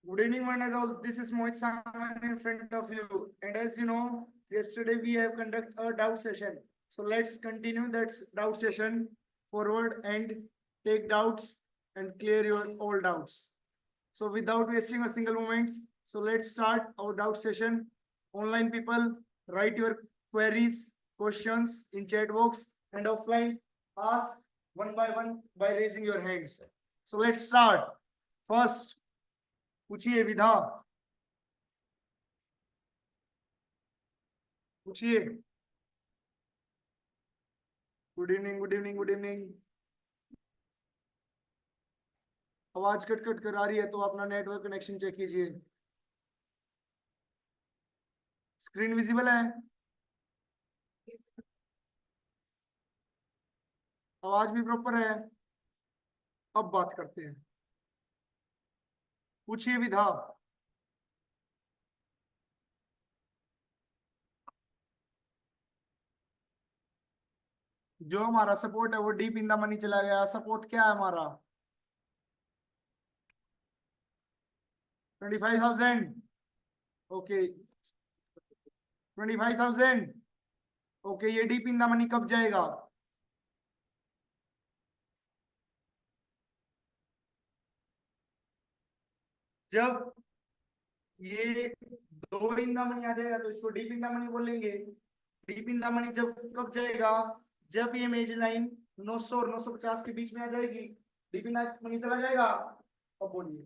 Good evening, one and all. This is Mohit Saman in front of you. And as you know, yesterday we have conducted a doubt session. So let's continue that doubt session forward and take doubts and clear your all doubts. So without wasting a single moment, so let's start our doubt session. Online people, write your queries, questions in chat box, and offline, ask one by raising your hands. So let's start. First, पूछिए विधा, पूछिए. Good evening, good evening, good evening. आवाज cut cut कर आ रही है तो अपना network connection check कीजिए. स्क्रीन विजिबल है? आवाज भी प्रॉपर है? अब बात करते हैं. पूछिए विधा. जो हमारा सपोर्ट है वो डीप इन द मनी चला गया. सपोर्ट क्या है हमारा? 25,000. ओके, 25,000. ओके, ये डीप इन द मनी कब जाएगा? जब ये दो इन द मनी आ जाएगा तो इसको डीप इन द मनी बोलेंगे. डीप इन द मनी जब कब जाएगा? जब ये मेज लाइन 900 और 950 के बीच में आ जाएगी, डीप इन द मनी चला जाएगा. अब बोलिए.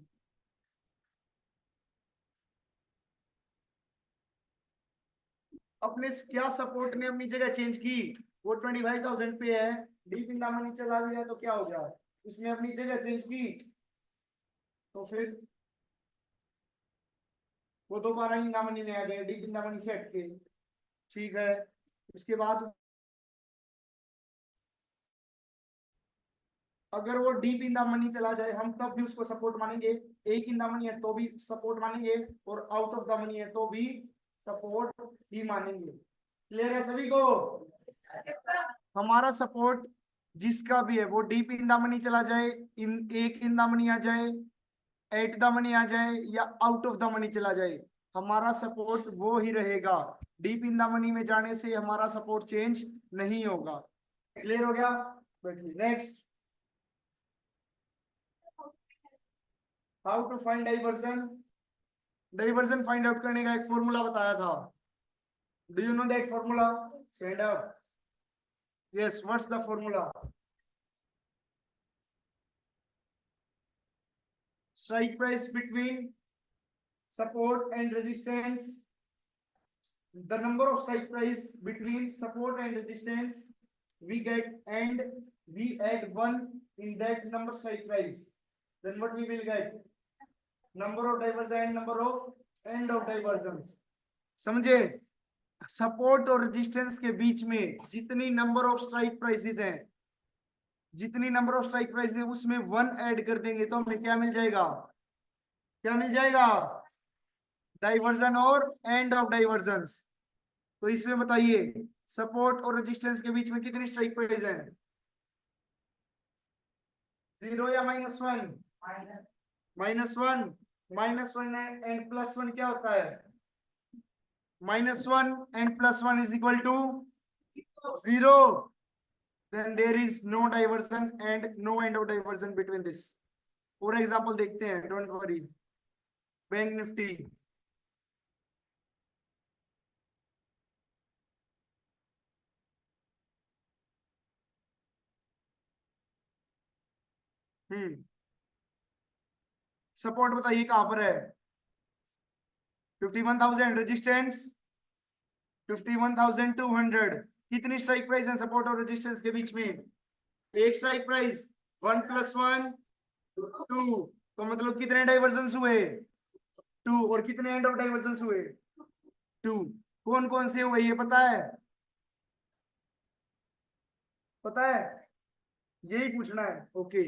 अपने क्या सपोर्ट ने अपनी जगह चेंज की? वो 25,000 पे है, डीप इन द मनी चला गया तो क्या हो गया? इसने अपनी जगह चेंज की. तो फिर वो दोबारा इन द मनी में आ गए, डीप इन द मनी से हटके. ठीक है. इसके बाद अगर वो डीप इन द मनी चला जाए हम तब भी उसको सपोर्ट मानेंगे. एक इन द मनी है तो भी सपोर्ट मानेंगे, और आउट ऑफ द मनी है तो भी सपोर्ट ही मानेंगे. क्लियर है सभी को? हमारा सपोर्ट जिसका भी है वो डीप इन द मनी चला जाए, इन एक इन द मनी आ जाए, एट द मनी आ जाए, या आउट ऑफ द मनी चला जाए, हमारा सपोर्ट वो ही रहेगा. डीप इन द मनी में जाने से हमारा सपोर्ट चेंज नहीं होगा. क्लियर हो गया? बैठिए. Next, how to find divergence. Divergence find out करने का एक फॉर्मूला बताया था. Do you know that formula? Stand up. Yes, what's the formula? Strike price between support and resistance. The number of strike price between support and resistance we get, and we add 1 in that number strike price, then what we will get? Number of divergence and number of end of divergence. समझे? Support और resistance के बीच में जितनी number of strike prices हैं, जितनी number of strike price है उसमें 1 add कर देंगे तो हमें क्या मिल जाएगा? क्या मिल जाएगा? डाइवर्जन और एंड ऑफ डाइवर्जेंस. तो इसमें बताइए सपोर्ट और रेजिस्टेंस के बीच में कितनी स्ट्राइक प्राइस है? 0 या -1? -1. -1 एंड +1 क्या होता है? -1 and +1 is equal to 0. Then there is no diversion and no end of diversion between this. For example देखते हैं, don't worry. Bank Nifty. Support बताइए कहां पर है? 51,000. रेजिस्टेंस 51,200. कितनी स्ट्राइक प्राइस है सपोर्ट और रेजिस्टेंस के बीच में? एक स्ट्राइक प्राइस. 1 + 1 2. तो मतलब कितने डाइवर्जन हुए? 2. और कितने एंड ऑफ डाइवर्जन हुए? 2. कौन कौन से हुए ये पता है? पता है? यही पूछना है. ओके.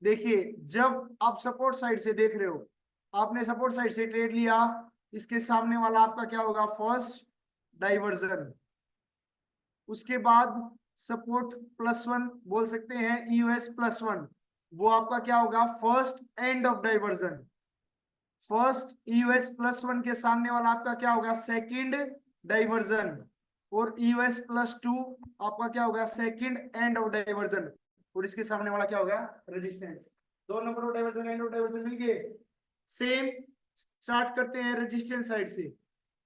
देखिए, जब आप सपोर्ट साइड से देख रहे हो, आपने सपोर्ट साइड से ट्रेड लिया, इसके सामने वाला आपका क्या होगा? First diversion. उसके बाद सपोर्ट +1 बोल सकते हैं, ईयूएस +1, वो आपका क्या होगा? First end of diversion. First EUS plus one के सामने वाला आपका क्या होगा, सेकंड डाइवर्जन, और ईयूएस प्लस टू आपका क्या होगा, सेकंड एंड ऑफ डाइवर्जन, और इसके सामने वाला क्या होगा, रेजिस्टेंस। दो number of diversion, end of diversion मिल गए। सेम स्टार्ट करते हैं रेजिस्टेंस साइड से।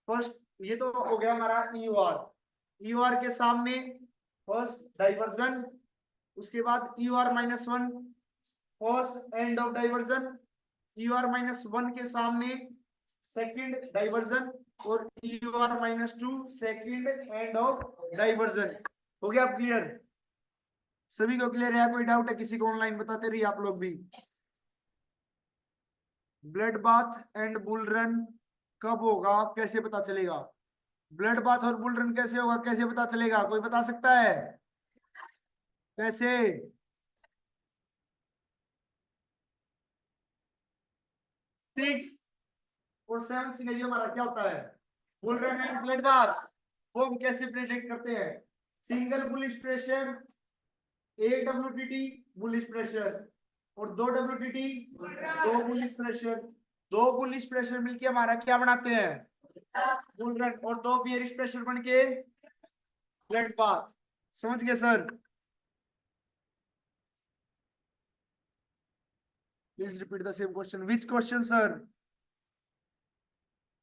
फर्स्ट ये तो हो गया हमारा ईयूआर, ईयूआर के सामने फर्स्ट डाइवर्जन, उसके बाद EUR minus one first end of diversion, EUR minus one के सामने सेकंड डाइवर्जन, और EUR minus two second end of diversion. हो गया क्लियर? सभी को क्लियर है? कोई डाउट है किसी को? ऑनलाइन बताते रहिए आप लोग भी। Blood bath and bull run कब होगा, कैसे पता चलेगा? ब्लड बाथ और बुल रन कैसे होगा, कैसे पता चलेगा? कोई बता सकता है कैसे? 6 और 7 सिनेरियो हमारा क्या होता है, bull run and blood bath, वो हम कैसे प्रेडिक्ट करते हैं? सिंगल बुलिश प्रेशर, एक डब्ल्यूटीटी बुलिश प्रेशर, और दो डब्ल्यूटीटी, दो बुलिश प्रेशर। दो बुलिश प्रेशर मिलके हमारा क्या बनाते हैं, बुल रन, और दो बियरिश प्रेशर बन के ब्लड बाथ। समझ गए सर? Please repeat the same question. Which question sir?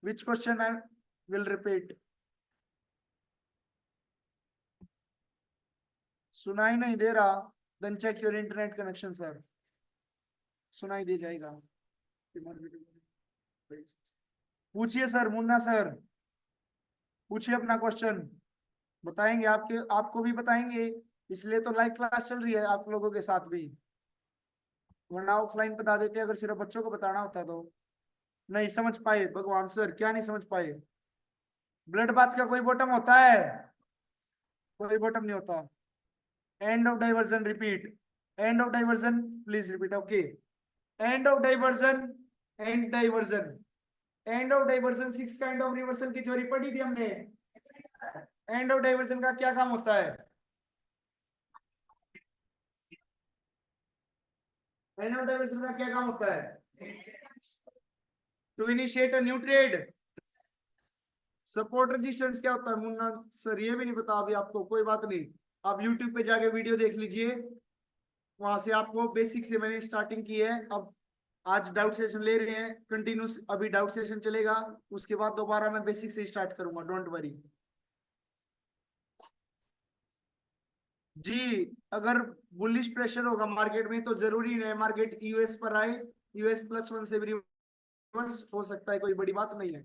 Which question I will repeat? सुनाई नहीं दे रहा? Then check your internet connection sir, सुनाई दे जाएगा। पूछिए सर, मुन्ना सर पूछिए अपना क्वेश्चन, बताएंगे आपके, आपको भी बताएंगे, इसलिए तो लाइव क्लास चल रही है आप लोगों के साथ भी, वरना ऑफलाइन बता देते अगर सिर्फ बच्चों को बताना होता तो। नहीं समझ पाए भगवान सर? क्या नहीं समझ पाए? ब्लड बाथ का कोई बॉटम होता है? कोई बॉटम नहीं होता। And of diversion repeat, and of diversion please repeat. Okay, and of diversion, and diversion, end of diversion, 6 kind of reversal की थ्योरी पढ़ी थी हमने। एंड ऑफ डाइवर्जन का क्या काम होता है? एंड ऑफ डाइवर्जन का क्या काम होता है? To initiate a new trade. Support resistance क्या होता है मुन्ना सर? ये भी नहीं पता अभी आपको? कोई बात नहीं, आप यूट्यूब पे जाके वीडियो देख लीजिए, वहां से आपको बेसिक से मैंने स्टार्टिंग की है। अब आज डाउट सेशन ले रहे हैं कंटिन्यूस, अभी डाउट सेशन चलेगा, उसके बाद दोबारा मैं बेसिक से स्टार्ट करूंगा, डोंट वरी जी। अगर बुलिश प्रेशर होगा मार्केट में तो जरूरी नहीं है मार्केट यूएस पर आए, यूएस प्लस वन से भी रिवर्स हो सकता है, कोई बड़ी बात नहीं है।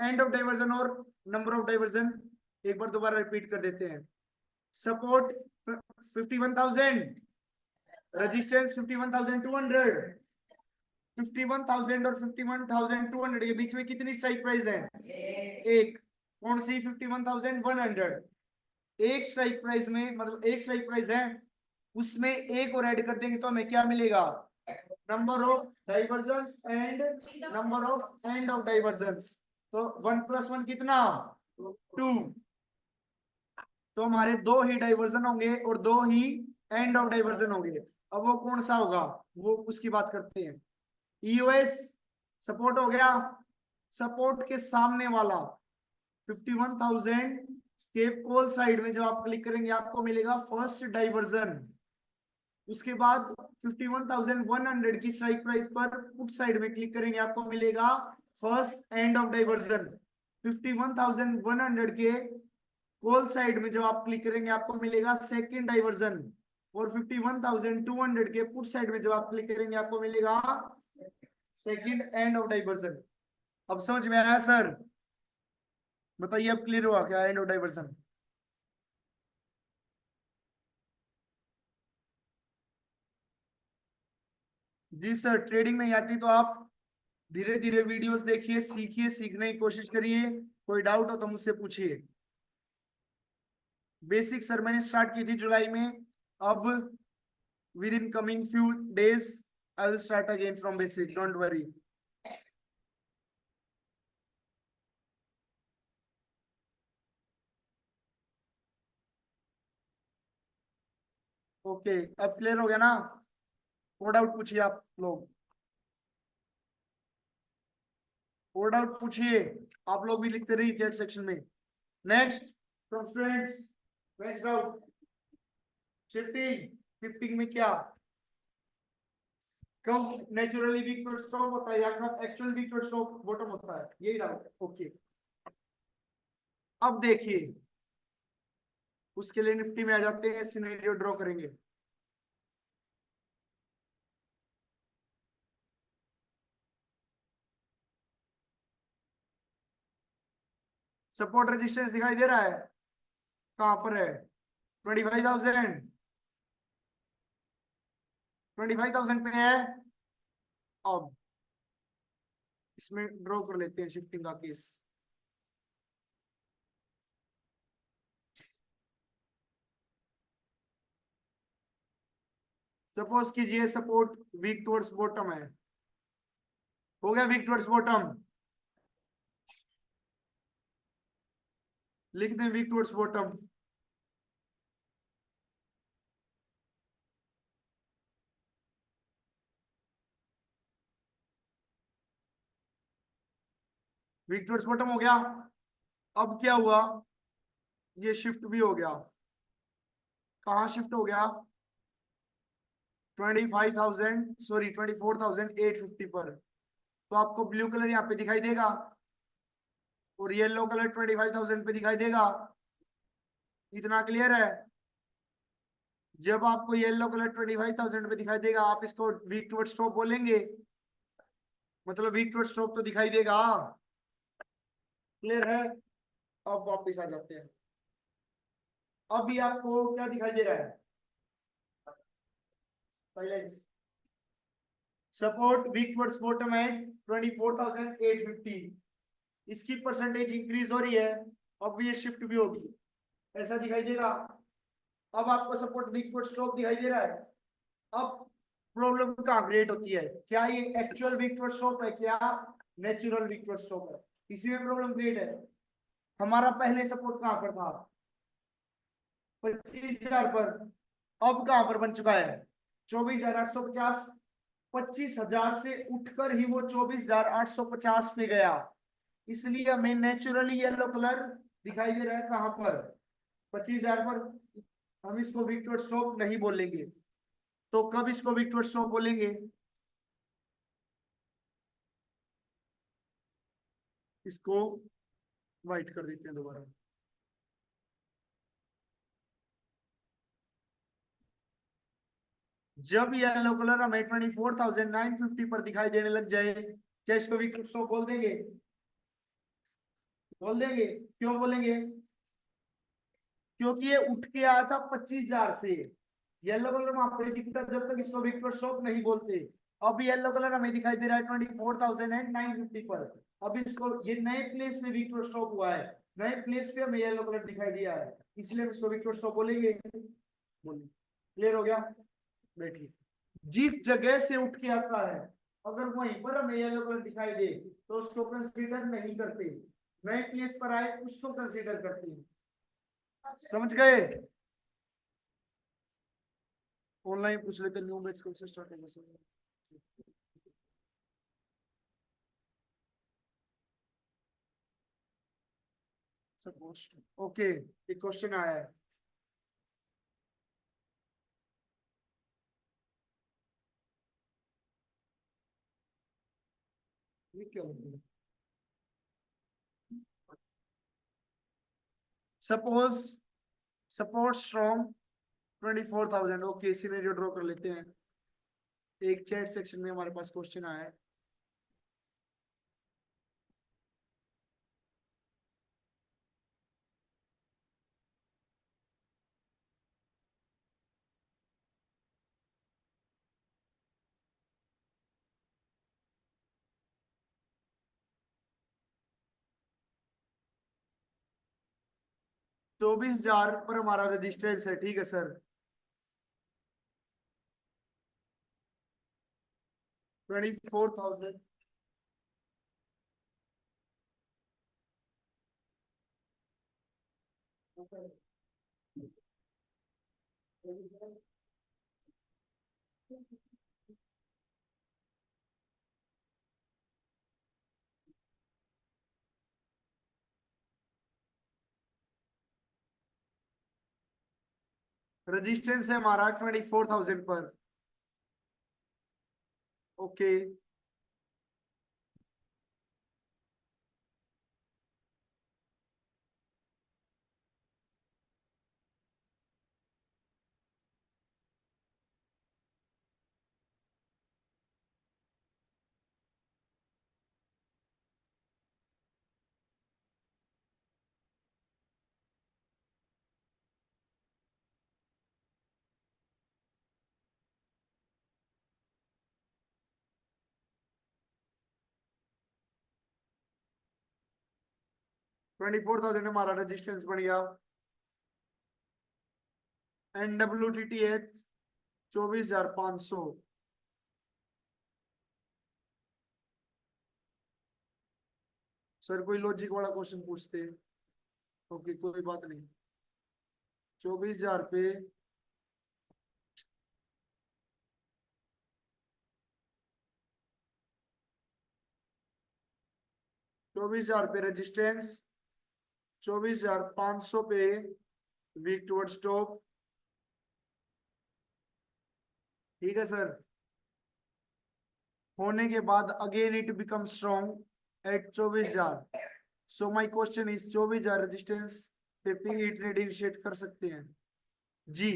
एंड ऑफ डाइवर्जन और नंबर ऑफ डाइवर्जन एक बार दोबारा रिपीट कर देते हैं। सपोर्ट 51,000, रेजिस्टेंस 51,200, 51,000 और 51,200 के बीच में कितनी स्ट्राइक प्राइस है? एक। कौन सी? 51,100। एक स्ट्राइक प्राइस में, मतलब एक स्ट्राइक प्राइस है, उसमें एक और ऐड कर देंगे तो हमें क्या मिलेगा, number of divergence and number of end of divergence. तो 1 + 1 कितना, 2। तो हमारे दो ही डाइवर्जन होंगे और दो ही एंड ऑफ डाइवर्जन होंगे। अब वो कौन सा होगा, वो उसकी बात करते हैं। ईओएस सपोर्ट हो गया, सपोर्ट के सामने वाला 51,000 के कॉल साइड में जब आप क्लिक करेंगे आपको मिलेगा फर्स्ट डाइवर्जन। उसके बाद 51,100 की स्ट्राइक प्राइस पर पुट साइड में क्लिक करेंगे आपको मिलेगा फर्स्ट एंड ऑफ डाइवर्जन। 51,100 के कॉल साइड में जब आप क्लिक करेंगे आपको मिलेगा सेकंड डाइवर्जन, और 51,200 के पुट साइड में जब आप क्लिक करेंगे आपको मिलेगा सेकंड एंड ऑफ डाइवर्जन। अब समझ में आया सर? बताइए अब क्लियर हुआ क्या एंड ऑफ डाइवर्जन? जी सर, ट्रेडिंग नहीं आती तो आप धीरे धीरे वीडियोस देखिए, सीखिए, सीखने की कोशिश करिए, कोई डाउट हो तो मुझसे पूछिए। बेसिक सर मैंने स्टार्ट की थी जुलाई में, अब with in coming few days I will start again from basic, don't worry. Okay, अब क्लियर हो गया ना? और डाउट पूछिए आप लोग। और डाउट पूछिए, आप लोग भी लिखते रहिए चैट सेक्शन में। Next from students, next doubt. Shifting, shifting में क्या, कब नेचुरली वीक टू स्ट्रॉन्ग होता है या कब actual weak to strong bottom होता है, यही डाउट है। ओके, अब देखिए उसके लिए निफ्टी में आ जाते हैं, सिनेरियो ड्रॉ करेंगे। सपोर्ट रेजिस्टेंस दिखाई दे रहा है, कहां पर है, 25,000, 25,000 पे है। अब इसमें ड्रॉ कर लेते हैं शिफ्टिंग का केस। सपोज कीजिए सपोर्ट वीक टुवर्ड्स बॉटम है, हो गया वीक टुवर्ड्स बॉटम, लिख दें weak towards bottom. Weak towards bottom हो गया। अब क्या हुआ, ये शिफ्ट भी हो गया, कहाँ शिफ्ट हो गया, 25,000 सॉरी 24,850 पर। तो आपको ब्लू कलर यहाँ पे दिखाई देगा और येलो कलर 25,000 पे दिखाई देगा। इतना क्लियर है। जब आपको येलो कलर 25,000 पे दिखाई देगा, आप इसको वीक टुवर्ड स्टॉप बोलेंगे, मतलब वीक टुवर्ड स्टॉप तो दिखाई देगा। क्लियर है। अब वापिस आ जाते हैं। अभी आपको क्या दिखाई दे रहा है, silence. Support weak towards bottom at 24,850, इसकी परसेंटेज इंक्रीज हो रही है। अब ये शिफ्ट भी होगी, ऐसा दिखाई देगा। अब आपको सपोर्ट वीक टुवर्ड्स स्टॉप दिखाई दे रहा है। अब प्रॉब्लम कहाँ क्रिएट होती है, क्या ये एक्चुअल वीक टुवर्ड्स स्टॉप है, क्या नेचुरल वीक टुवर्ड्स स्टॉप है, इसी में प्रॉब्लम क्रिएट है। हमारा पहले सपोर्ट कहाँ पर था, 25,000 पर। अब कहां पर बन चुका है, 24,850। 25,000 से उठकर ही वो 24,850 पे गया, इसलिए हमें नेचुरली येलो कलर दिखाई दे रहा है कहां पर, 25,000 पर। हम इसको विक्टर स्टॉप नहीं बोलेंगे, तो कब इसको विक्टर स्टॉप बोलेंगे, इसको व्हाइट कर देते हैं दोबारा। जब येलो कलर हमें 24,950 पर दिखाई देने लग जाए, क्या इसको विक्टर स्टॉप बोल देंगे, बोल देंगे। क्यों बोलेंगे, क्योंकि ये उठ के आया था 25,000 से। येलो कलर वहां पे दिखता जब तक इसको विक्टर स्टॉप नहीं बोलते। अब येलो कलर हमें दिखाई दे रहा है 24,950 पर। अब इसको ये नए प्लेस में विक्टर स्टॉप हुआ है, नए प्लेस पे हमें येलो कलर दिखाई दिया है, इसलिए हम इसको विक्टर स्टॉप बोलेंगे। बोलिए, क्लियर हो गया। बैठिए। जिस जगह से उठ के आता है, अगर वहीं पर हमें येलो कलर दिखाई दे तो उसको कंसीडर नहीं करते, नए प्लेस पर आए उसको कंसीडर करते हैं। समझ गए। ऑनलाइन पूछ लेते, न्यू बैच कब से स्टार्ट होगा सर। ओके, एक क्वेश्चन आया है। ये क्या होगा, suppose support strong 24,000। Okay, scenario draw कर लेते हैं। एक चैट सेक्शन में हमारे पास क्वेश्चन आया है। तो 24,000 पर हमारा रजिस्टेंस है, ठीक है सर। 24,000। रेजिस्टेंस है हमारा 24,000 पर। ओके। 24,000 हमारा रेजिस्टेंस बन गया। NWTT है 24,500। सर कोई लॉजिक वाला क्वेश्चन पूछते हैं। ओके कोई बात नहीं। 24,000 पे 24,000 पे रेजिस्टेंस, 24,500 पे वीक टुवर्ड स्टॉप। ठीक है सर। होने के बाद again it become strong at 24,000। So my question is 24,000 resistance पे पिंग ही ट्रेड इनिशिएट कर सकते हैं जी।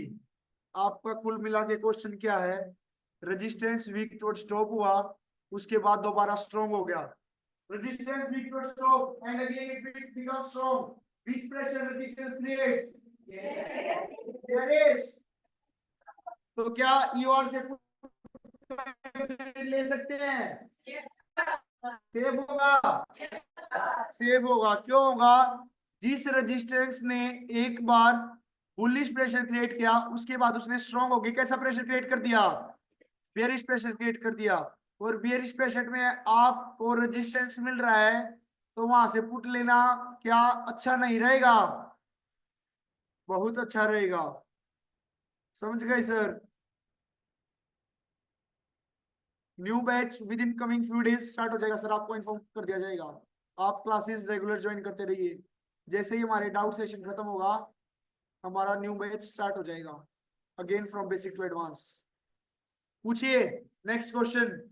आपका कुल मिला के क्वेश्चन क्या है? रेजिस्टेंस वीक टुवर्ड स्टॉप हुआ, उसके बाद दोबारा स्ट्रॉन्ग हो गया। Resistance weak toward stop and again it become strong. Which pressure resistance creates? Bearish. तो क्या ईओआर से ले सकते हैं? सेव होगा। सेव होगा क्यों होगा? जिस रेजिस्टेंस ने एक बार बुलिश प्रेशर क्रिएट किया, उसके बाद उसने स्ट्रॉन्ग होके कैसा प्रेशर क्रिएट कर दिया? बियरिश प्रेशर क्रिएट कर दिया। और बियरिश प्रेशर में आपको रेजिस्टेंस मिल रहा है, तो वहां से पुट लेना क्या अच्छा नहीं रहेगा? बहुत अच्छा रहेगा। समझ गए sir? New batch with in coming few days start हो जाएगा सर, आपको इन्फॉर्म कर दिया जाएगा। आप क्लासेस रेगुलर ज्वाइन करते रहिए। जैसे ही हमारे डाउट सेशन खत्म होगा, हमारा न्यू बैच स्टार्ट हो जाएगा, again from basic to advance. पूछिए next question.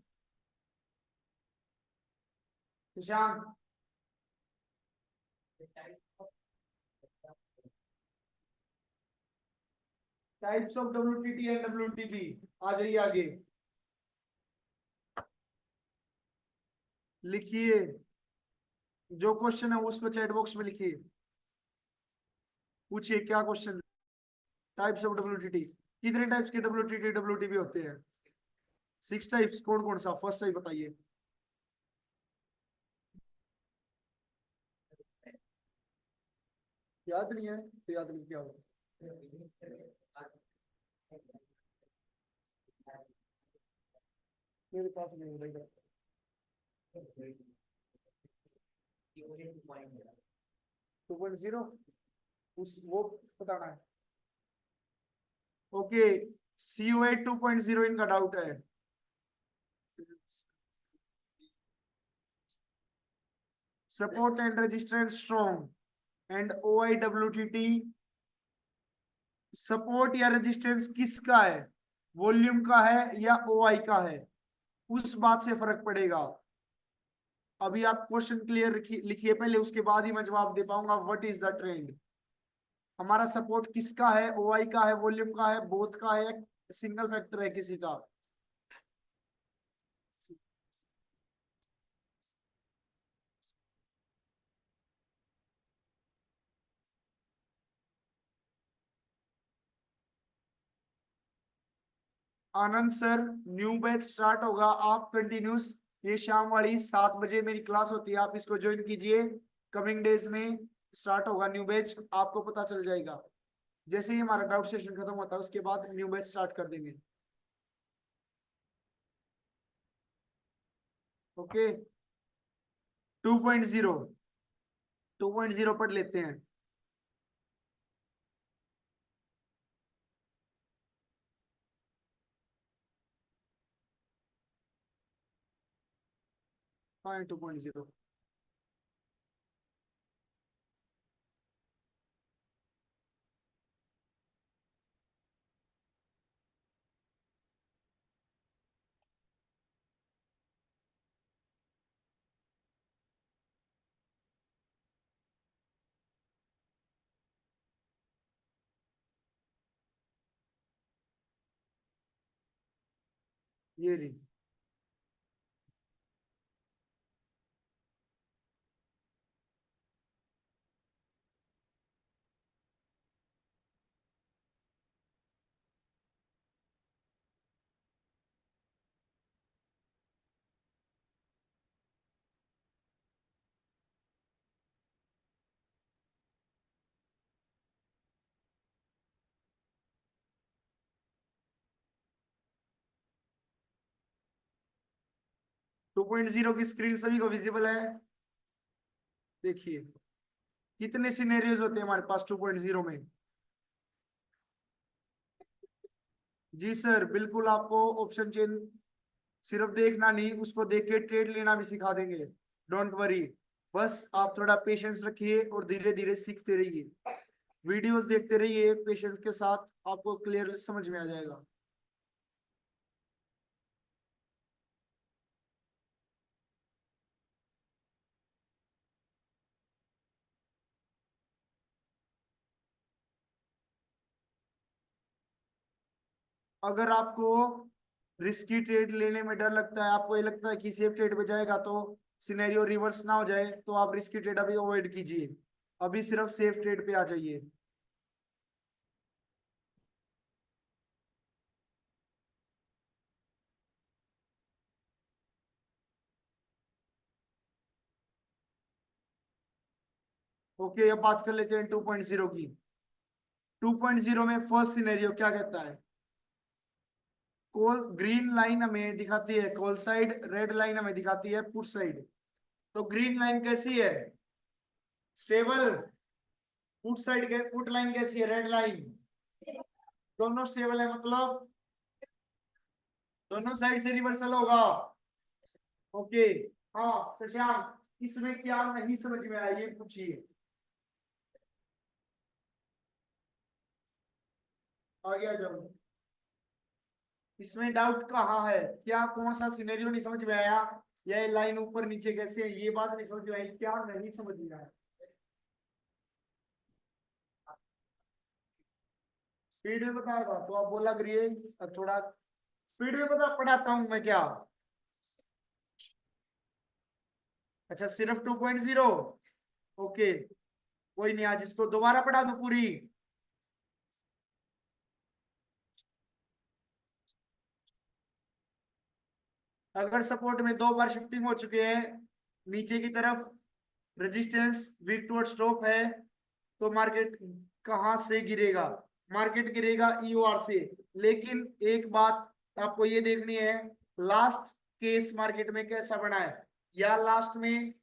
Nishant. Types of WTT and WTB। आ जाइए आगे। लिखिए जो क्वेश्चन है उसको चैट बॉक्स में लिखिए। पूछिए क्या क्वेश्चन। Types of WTT। कितने टाइप्स के WTT WTB होते हैं? 6 टाइप्स। कौन कौन सा? फर्स्ट टाइप बताइए। याद नहीं है तो याद नहीं क्या हो। मेरे पास नहीं हो रहा। 2.0 उस वो बताना है। ओके। COA 2.0 इनका डाउट है। Support and resistance strong and OIWTT। Support या रेजिस्टेंस किसका है? वॉल्यूम का है या OI का है? उस बात से फर्क पड़ेगा। अभी आप क्वेश्चन क्लियर लिखिए पहले, उसके बाद ही मैं जवाब दे पाऊंगा। What is the trend? हमारा सपोर्ट किसका है? OI का है, वॉल्यूम का है, बोथ का है, सिंगल फैक्टर है किसी का? आनंद सर, न्यू बैच स्टार्ट होगा। आप कंटिन्यूस ये शाम वाली 7 बजे मेरी क्लास होती है, आप इसको ज्वाइन कीजिए। कमिंग डेज में स्टार्ट होगा न्यू बैच, आपको पता चल जाएगा। जैसे ही हमारा डाउट सेशन खत्म होता है, उसके बाद न्यू बैच स्टार्ट कर देंगे। ओके। 2.0। 2.0 पढ़ लेते हैं। हाँ 2.0। ये रही। 2.0 की स्क्रीन सभी को विजिबल है? देखिए कितने सिनेरियोज होते हैं हमारे पास 2.0 में। जी सर, बिल्कुल आपको ऑप्शन चेंज सिर्फ देखना नहीं, उसको देख के ट्रेड लेना भी सिखा देंगे। डोंट वरी, बस आप थोड़ा पेशेंस रखिए और धीरे धीरे सीखते रहिए। वीडियोस देखते रहिए पेशेंस के साथ, आपको क्लियर समझ में आ जाएगा। अगर आपको रिस्की ट्रेड लेने में डर लगता है, आपको ये लगता है कि सेफ ट्रेड पे जाएगा तो सिनेरियो रिवर्स ना हो जाए, तो आप रिस्की ट्रेड अभी अवॉइड कीजिए। अभी सिर्फ सेफ ट्रेड पे आ जाइए। ओके, अब बात कर लेते हैं 2.0 की। 2.0 में फर्स्ट सिनेरियो क्या कहता है? कोल ग्रीन लाइन हमें दिखाती है कॉल साइड, रेड लाइन हमें दिखाती है पुट साइड। तो ग्रीन लाइन कैसी है? स्टेबल। पुट साइड के पुट लाइन कैसी है? Red line. दोनों स्टेबल है, मतलब दोनों साइड से रिवर्सल होगा। ओके। हाँ शशांक, इसमें क्या नहीं समझ में आया ये पूछिए। आगे आ जाओ। इसमें डाउट कहाँ है? क्या कौन सा सिनेरियो नहीं समझ में आया? ये लाइन ऊपर नीचे कैसे है, ये बात नहीं समझ में आई? क्या नहीं समझ में आया? स्पीड में बताया था तो आप बोला करिए। अब थोड़ा स्पीड में पढ़ाता हूँ मैं क्या? अच्छा, सिर्फ 2.0। ओके, कोई नहीं, आज इसको दोबारा पढ़ा दो पूरी। अगर सपोर्ट में दो बार शिफ्टिंग हो चुके हैं नीचे की तरफ, रेजिस्टेंस वीक टुवर्ड स्टॉप है, तो मार्केट कहां से गिरेगा? मार्केट गिरेगा ईओआर से। लेकिन एक बात आपको ये देखनी है, लास्ट केस मार्केट में कैसा बना है। या लास्ट में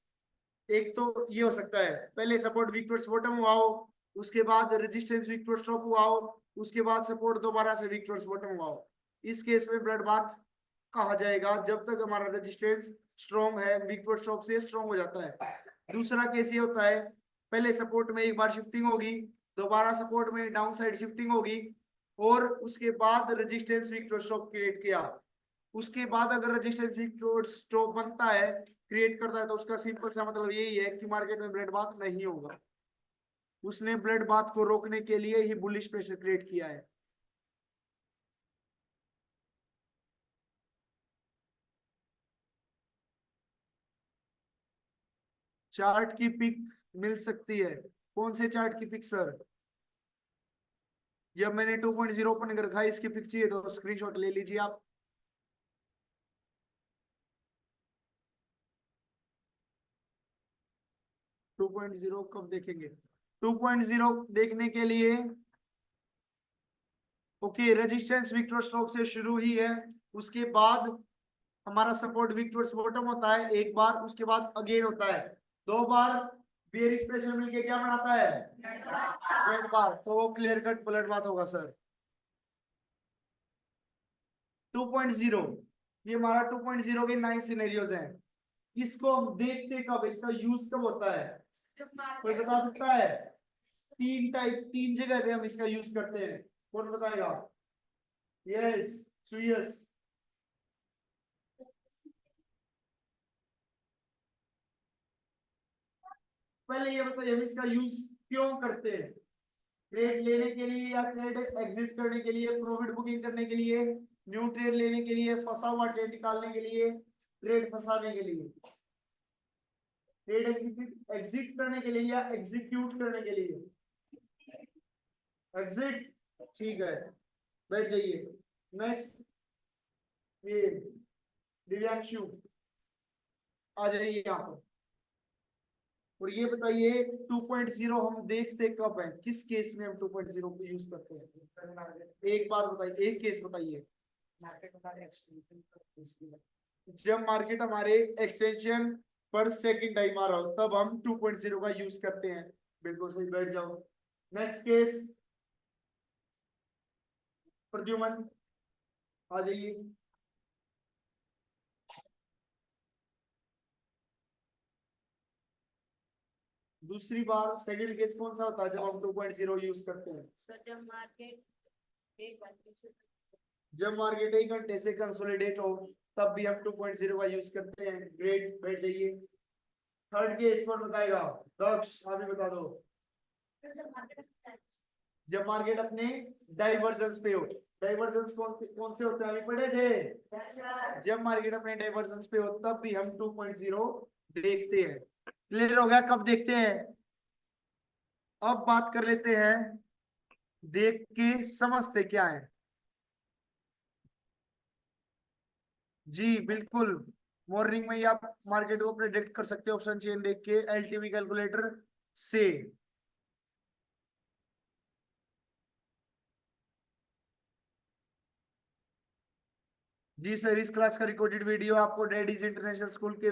एक तो ये हो सकता है, पहले सपोर्ट वीक टुवर्ड्स बॉटम हुआ हो, उसके बाद रेजिस्टेंस वीक टुवर्ड्स टॉप हुआ हो, उसके बाद सपोर्ट दोबारा से वीक टुवर्ड्स बॉटम हुआ हो। इस केस में ब्लड बाथ कहा जाएगा जब तक हमारा रेजिस्टेंस स्ट्रॉन्ग है, वीक टुवर्ड्स टॉप से स्ट्रॉन्ग हो जाता है। दूसरा केस ये होता है, पहले सपोर्ट में एक बार शिफ्टिंग होगी, दोबारा सपोर्ट में डाउन साइड शिफ्टिंग होगी, और उसके बाद resistance weak towards top create किया। उसके बाद अगर रजिस्टेंस स्टॉप बनता है, क्रिएट करता है, तो उसका सिंपल सा मतलब यही है कि मार्केट में ब्लड बाथ नहीं होगा। उसने ब्लड बाथ को रोकने के लिए ही बुलिश प्रेशर क्रिएट किया है। चार्ट की पिक मिल सकती है? कौन से चार्ट की पिक सर? जब मैंने 2.0 ओपन कर रखा है, इसकी पिक चाहिए तो स्क्रीनशॉट ले लीजिए आप। 2.0 कब देखेंगे? 2.0 देखने के लिए ओके, रेजिस्टेंस विक्टोर स्टॉप से शुरू ही है, उसके बाद हमारा सपोर्ट विक्टोर्स बॉटम होता है एक बार, उसके बाद अगेन होता है दो बार। बेयरिश प्रेशर मिलके क्या बनाता है? एक बार, तो वो क्लियर कट बुलेट बात होगा सर। 2.0, ये हमारा 2.0 के 9 सिनेरियोज हैं। इसको हम देखते कब, इसका यूज कब होता है? कोई बता सकता है? तीन जगह पे हम इसका यूज करते हैं, कौन बताएगा? यस, सुयस। पहले ये बताइए हम इसका यूज क्यों करते हैं? ट्रेड लेने के लिए या ट्रेड एग्जिट करने के लिए, प्रॉफिट बुकिंग करने के लिए? न्यू ट्रेड लेने के लिए, फंसा हुआ ट्रेड निकालने के लिए, ट्रेड फंसाने के लिए, ट्रेड एग्जीक्यूट एग्जिट करने के लिए या एग्जीक्यूट करने के लिए, एग्जिट। ठीक है, बैठ जाइए। नेक्स्ट, ये दिव्यांशु आ जाइए यहाँ पर। और ये बताइए 2.0 हम देखते कब है, किस केस में हम 2.0 को यूज करते हैं? एक बार बताइए, एक केस बताइए। जब मार्केट हमारे एक्सटेंशन पर सेकंड टाइम आ रहा हो तब हम 2.0 का यूज करते हैं। बिल्कुल सही, बैठ जाओ। नेक्स्ट केस, प्रद्युमन आ जाइए। दूसरी बार सेकंड केस कौन सा होता है जब हम 2.0 यूज करते हैं? जब मार्केट 1 घंटे से कंसोलिडेट हो तब भी हम 2.0 का यूज करते हैं। ग्रेट, बैठ जाइए। थर्ड केस कौन बताएगा? दक्ष, आप भी बता दो। जब मार्केट अपने डाइवर्जेंस पे हो। डाइवर्जेंस कौन कौन से होते हैं, अभी पढ़े थे? जब मार्केट अपने डाइवर्जेंस पे हो तब भी हम 2.0 देखते हैं। क्लियर हो गया कब देखते हैं? अब बात कर लेते हैं देख के समझते क्या है। जी बिल्कुल, मॉर्निंग में ही आप मार्केट को प्रेडिक्ट कर सकते हो ऑप्शन चेन देख के, एलटीवी कैलकुलेटर से। जी सर, इस क्लास का रिकॉर्डेड वीडियो आपको डैडीज इंटरनेशनल स्कूल के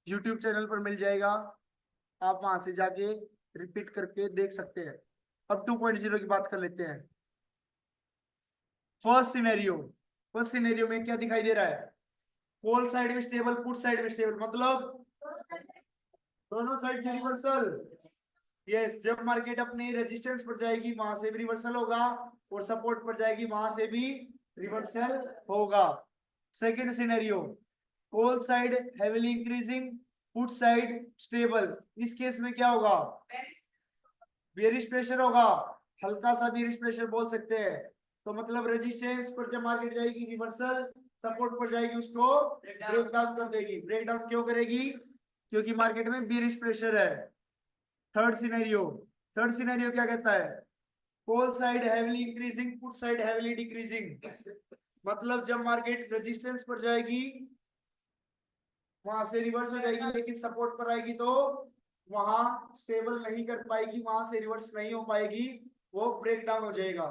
यूट्यूब चैनल पर मिल जाएगा। आप वहां से जाके रिपीट करके देख सकते हैं। अब 2.0 की बात कर लेते हैं। फर्स्ट सिनेरियो, फर्स्ट सिनेरियो में क्या दिखाई दे रहा है? कॉल साइड में स्टेबल, पुट साइड में स्टेबल, मतलब दोनों साइड से रिवर्सल। यस, जब मार्केट अपने रेजिस्टेंस पर जाएगी वहां से भी रिवर्सल होगा, और सपोर्ट पर जाएगी वहां से भी रिवर्सल होगा। Second scenario, call side heavily increasing, put side stable. इस केस में क्या होगा? बेरिश प्रेशर होगा, हल्का सा बेरिश प्रेशर बोल सकते हैं। तो मतलब रेजिस्टेंस पर जब मार्केट जाएगी रिवर्सल, सपोर्ट पर जाएगी उसको ब्रेक डाउन कर देगी। ब्रेक डाउन क्यों करेगी? क्योंकि मार्केट में बेरिश प्रेशर है। थर्ड सिनेरियो, थर्ड सिनेरियो क्या कहता है? Call side heavily increasing, put side heavily decreasing. मतलब जब मार्केट रेजिस्टेंस पर जाएगी वहां से रिवर्स हो जाएगी, लेकिन सपोर्ट पर आएगी तो वहां स्टेबल नहीं कर पाएगी, वहां से रिवर्स नहीं हो पाएगी, वो ब्रेक डाउन हो जाएगा।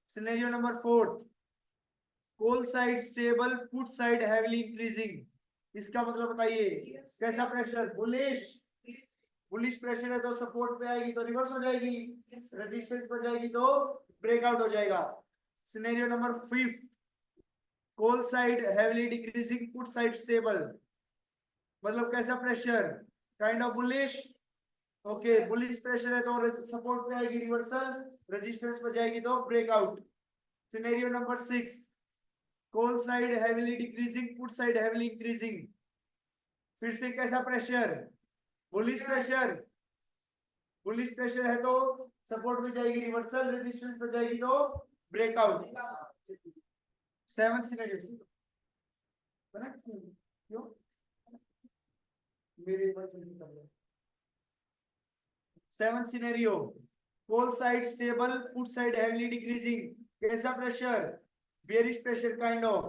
Scenario number fourth, call side stable, put side heavily increasing. इसका मतलब बताइए, कैसा प्रेशर? बुलिश। बुलिश प्रेशर है तो सपोर्ट पे आएगी तो रिवर्स हो जाएगी, रेजिस्टेंस पर जाएगी तो ब्रेकआउट हो जाएगा। Scenario number fifth, call side heavily decreasing, put side stable. मतलब कैसा pressure? Kind of bullish. Okay, bullish pressure है तो सपोर्ट पे आएगी रिवर्सल, रेजिस्टेंस पर जाएगी तो breakout. Scenario number six, call side heavily decreasing, put side heavily increasing. फिर से कैसा pressure? Bullish pressure. Bullish pressure है तो सपोर्ट पे जाएगी रिवर्सल, रेजिस्टेंस पे जाएगी तो ब्रेकआउट। सेवन सिनेरियो क्यों मेरे seven scenario, call side stable, put side heavily decreasing. कैसा pressure? Bearish pressure kind of.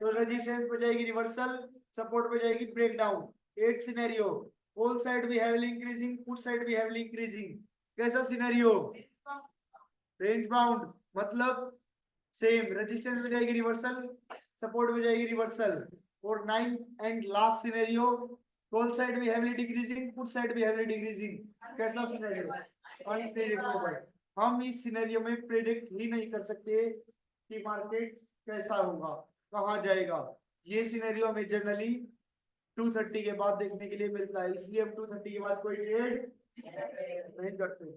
तो रेजिस्टेंस पे जाएगी रिवर्सल, सपोर्ट पे जाएगी break down. Eight scenario, call side भी हैवीली इंक्रीजिंग, पुट साइड भी हैवीली इंक्रीजिंग। कैसा सिनेरियो? रेंज बाउंड, मतलब सेम, रेजिस्टेंस में जाएगी रिवर्सल, सपोर्ट में जाएगी रिवर्सल। और nine and last scenario, call side भी हैवीली डिक्रीजिंग, पुट साइड भी हैवीली डिक्रीजिंग। कैसा सिनेरियो? अनप्रेडिक्टेबल। हम इस सिनेरियो में प्रेडिक्ट ही नहीं कर सकते कि मार्केट कैसा होगा, कहाँ जाएगा। ये सिनेरियो हमें जनरली 2:30 के बाद देखने के लिए मिलता है, इसलिए हम 2:30 के बाद कोई ट्रेड नहीं करते।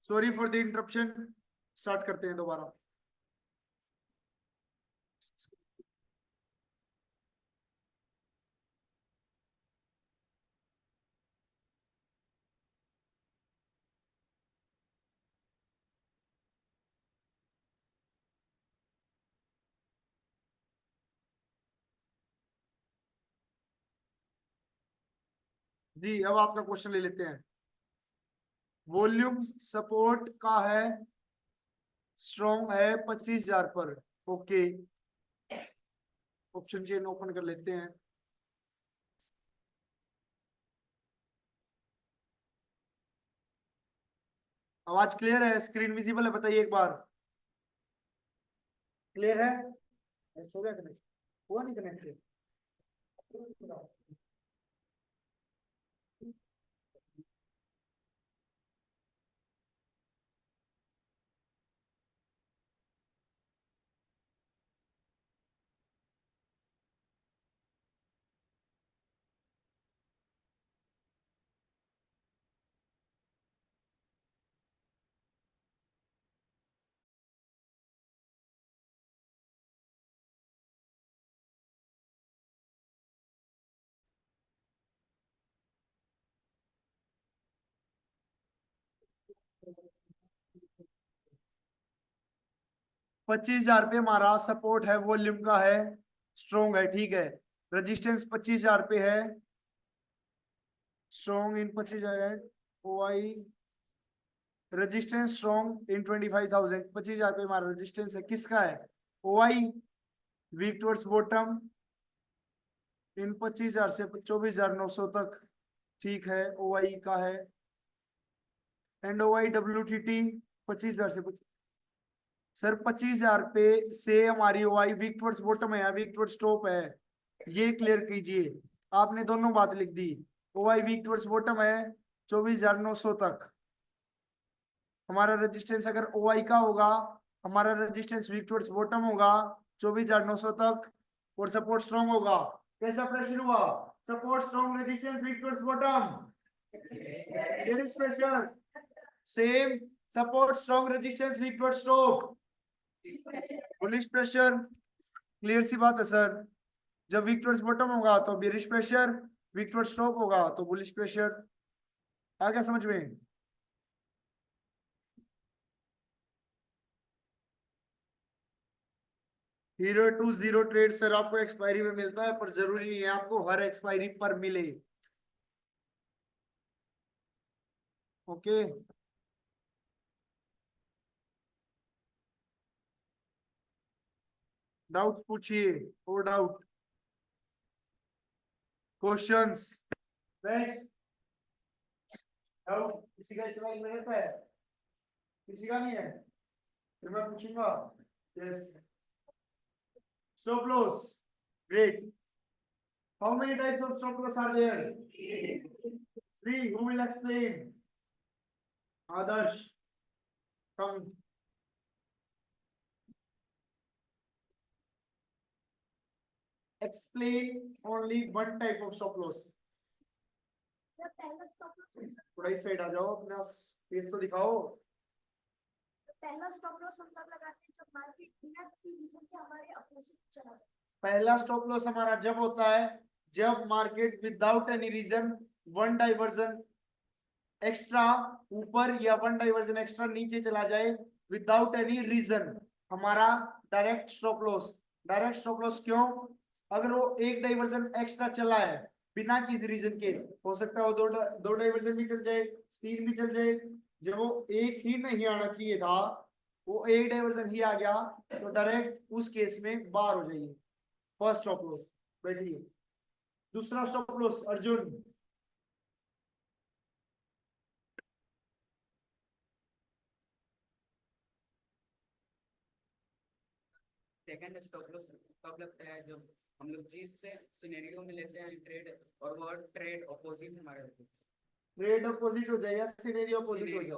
Sorry for the interruption. Start करते हैं दोबारा। जी अब आपका क्वेश्चन ले लेते हैं। वॉल्यूम सपोर्ट का है, स्ट्रॉन्ग है 25,000 पर। ओके, ऑप्शन चेन ओपन कर लेते हैं। आवाज क्लियर है? स्क्रीन विजिबल है? बताइए एक बार। क्लियर है? हो गया कनेक्ट? हुआ नहीं कनेक्ट? 25,000 पे हमारा सपोर्ट है, वॉल्यूम का है, स्ट्रॉन्ग है, ठीक है। रेजिस्टेंस 25,000 पे है, strong in 25,000। O I resistance strong in 25,000। 25,000 पे हमारा रेजिस्टेंस है, किसका है? O I weak towards bottom in 25,000 से 24,900 तक, ठीक है, ओ आई का है। And O I W T T 25,000 से सर 25,000 पे से हमारी O I weak towards bottom है या वीक टुवर्ड्स टॉप है, ये क्लियर कीजिए। आपने दोनों बात लिख दी। ओ आई वीक टुवर्ड्स बॉटम है 24,900 तक। हमारा रेजिस्टेंस अगर ओ आई का होगा, हमारा रेजिस्टेंस वीक टुवर्ड्स बॉटम होगा 24,900 तक, और सपोर्ट स्ट्रॉन्ग होगा। कैसा प्रश्न हुआ? Support strong resistance weak towards bottom, there is pressure same. Support strong resistance weak towards top, bullish pressure. Clear सी बात है सर। जब वीक टुवर्ड्स बॉटम होगा तो bearish pressure, weak towards top होगा तो बुलिश प्रेशर। आ गया समझ में? Hero to zero trade sir आपको एक्सपायरी में मिलता है, पर जरूरी नहीं है आपको हर एक्सपायरी पर मिले। ओके, डाउट पूछिए, और डाउट, क्वेश्चंस, नेक्स्ट। डाउट किसी का इस सवाल में रहता है? किसी का नहीं है? फिर मैं पूछूंगा। Yes, stop loss, great. How many types of stop loss are there? Three. Who will explain? Adarsh, come. explain only one type of stop loss. थोड़ा इस साइड आ जाओ, अपना फेस तो दिखाओ। पहला स्टॉप लॉस हम तब लगाते हैं जब मार्केट बिना किसी रीजन के हमारे अपोजिट चला जाए। पहला स्टॉप लॉस हमारा जब होता है जब market without any reason one divergence extra ऊपर या वन डाइवर्जन एक्स्ट्रा नीचे चला जाए विदाउट एनी रीजन, हमारा direct stop loss. Direct stop loss क्यों? अगर वो एक डाइवर्जन एक्स्ट्रा चला है बिना किसी रीजन के, हो सकता है वो दो डाइवर्जन भी चल जाए, तीन भी चल जाए, जब वो एक ही नहीं आना चाहिए था, वो एक डाइवर्जन ही आ गया, तो डायरेक्ट उस केस में बाहर हो जाइए। फर्स्ट स्टॉप लॉस बैठिए। दूसरा stop loss Arjun. Second stop loss कब लगता है? जब हम लोग जिस सिनेरियो में लेते हैं ट्रेड और वो ट्रेड ऑपोजिट हमारे होते हैं। ट्रेड अपोजिट हो जाएगा, सिनेरियो अपोजिट हो जाएगा।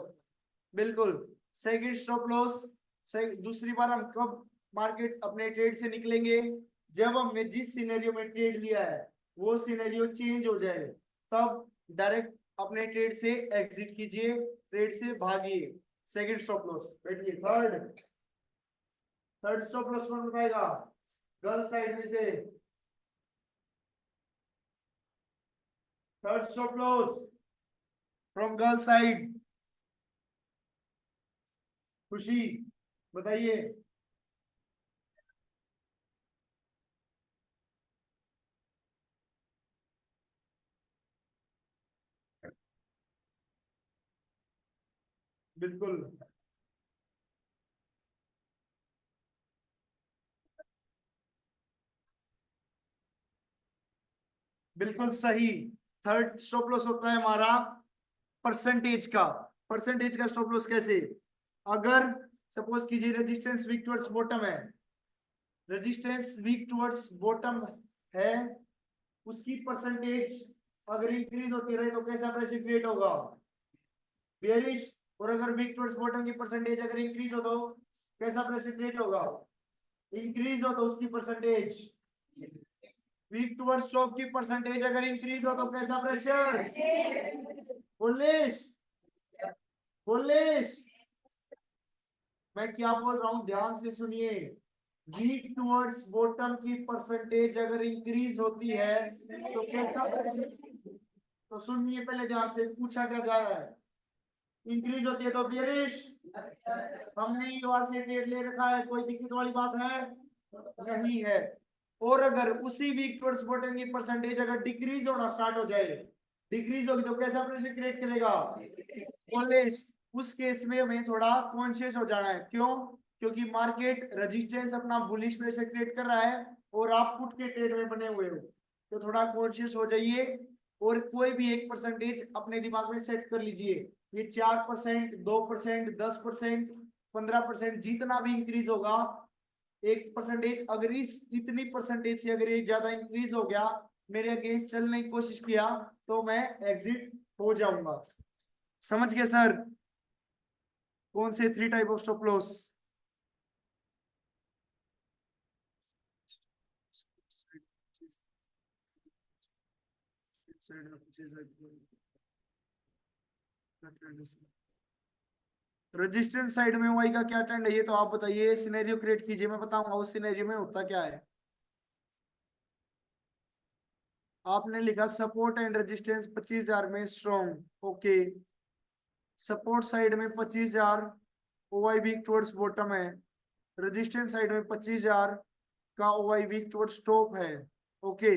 बिल्कुल। सेकंड स्टॉप लॉस, दूसरी बार हम कब मार्केट अपने ट्रेड से निकलेंगे? जब हमने जिस सिनेरियो में ट्रेड लिया है वो सिनेरियो चेंज हो जाए, तब डायरेक्ट अपने ट्रेड से एग्जिट कीजिए, ट्रेड से भागिए। सेकंड स्टॉप लॉस बैठिए। थर्ड स्टॉप लॉस कौन बताएगा? गर्ल साइड में से third stop loss from girl side, खुशी बताइए। बिल्कुल बिल्कुल सही। थर्ड स्टॉप लॉस होता है हमारा परसेंटेज का। परसेंटेज का स्टॉप लॉस कैसे? अगर सपोज कीजिए रेजिस्टेंस वीक टुवर्ड्स बॉटम है, रेजिस्टेंस वीक टुवर्ड्स बॉटम है, उसकी परसेंटेज अगर इंक्रीज होती रहे तो कैसा प्रेशर क्रिएट होगा? बेयरिश। और अगर वीक टुवर्ड्स बॉटम की परसेंटेज अगर इंक्रीज हो तो कैसा प्रेशर क्रिएट होगा? इंक्रीज हो तो उसकी परसेंटेज, वीक टुवर्ड्स टॉप की परसेंटेज अगर इंक्रीज हो तो कैसा प्रेशर? बुलिश। बुलिश। मैं क्या बोल रहा हूं ध्यान से सुनिए। वीक टुवर्ड्स बॉटम की परसेंटेज अगर इंक्रीज होती है तो कैसा प्रेशर? तो सुनिए पहले ध्यान से, पूछा क्या जा रहा है। इंक्रीज होती है तो बियरिश। हमने बार से ट्रेड ले रखा है, कोई दिक्कत वाली बात है? नहीं है। और अगर उसी वीक टुवर्ड्स बॉटम की परसेंटेज अगर डिक्रीज होना स्टार्ट हो जाए, डिक्रीज होगी तो कैसा प्रेशर क्रिएट करेगा? बुलिश। उस केस में हमें थोड़ा कॉन्शियस हो जाना है। क्यों? क्योंकि मार्केट रेजिस्टेंस अपना बुलिश प्रेशर क्रिएट कर रहा है और आप पुट के ट्रेड में बने हुए हो, तो थोड़ा कॉन्शियस हो जाइए और कोई भी एक परसेंटेज अपने दिमाग में सेट कर लीजिए। ये 4%, 2%, 10%, 15% जितना भी इंक्रीज होगा, एक परसेंटेज अगर इस इतनी परसेंटेज से अगर ये ज्यादा इंक्रीज हो गया, मेरे अगेंस्ट चलने की कोशिश किया, तो मैं एग्जिट हो जाऊंगा। समझ गए सर? कौन से 3 type of stop loss? Resistance side में वाई का क्या ट्रेंड है ये तो आप बताइए। सिनेरियो क्रिएट कीजिए, मैं बताऊंगा उस सिनेरियो में होता क्या है। आपने लिखा सपोर्ट एंड रेजिस्टेंस 25,000 में स्ट्रॉन्ग। ओके, सपोर्ट साइड में 25,000 ओवाई वीक टुवर्ड्स बॉटम है, रेजिस्टेंस साइड में 25,000 का ओवाई वीक टुवर्ड्स टॉप है। ओके,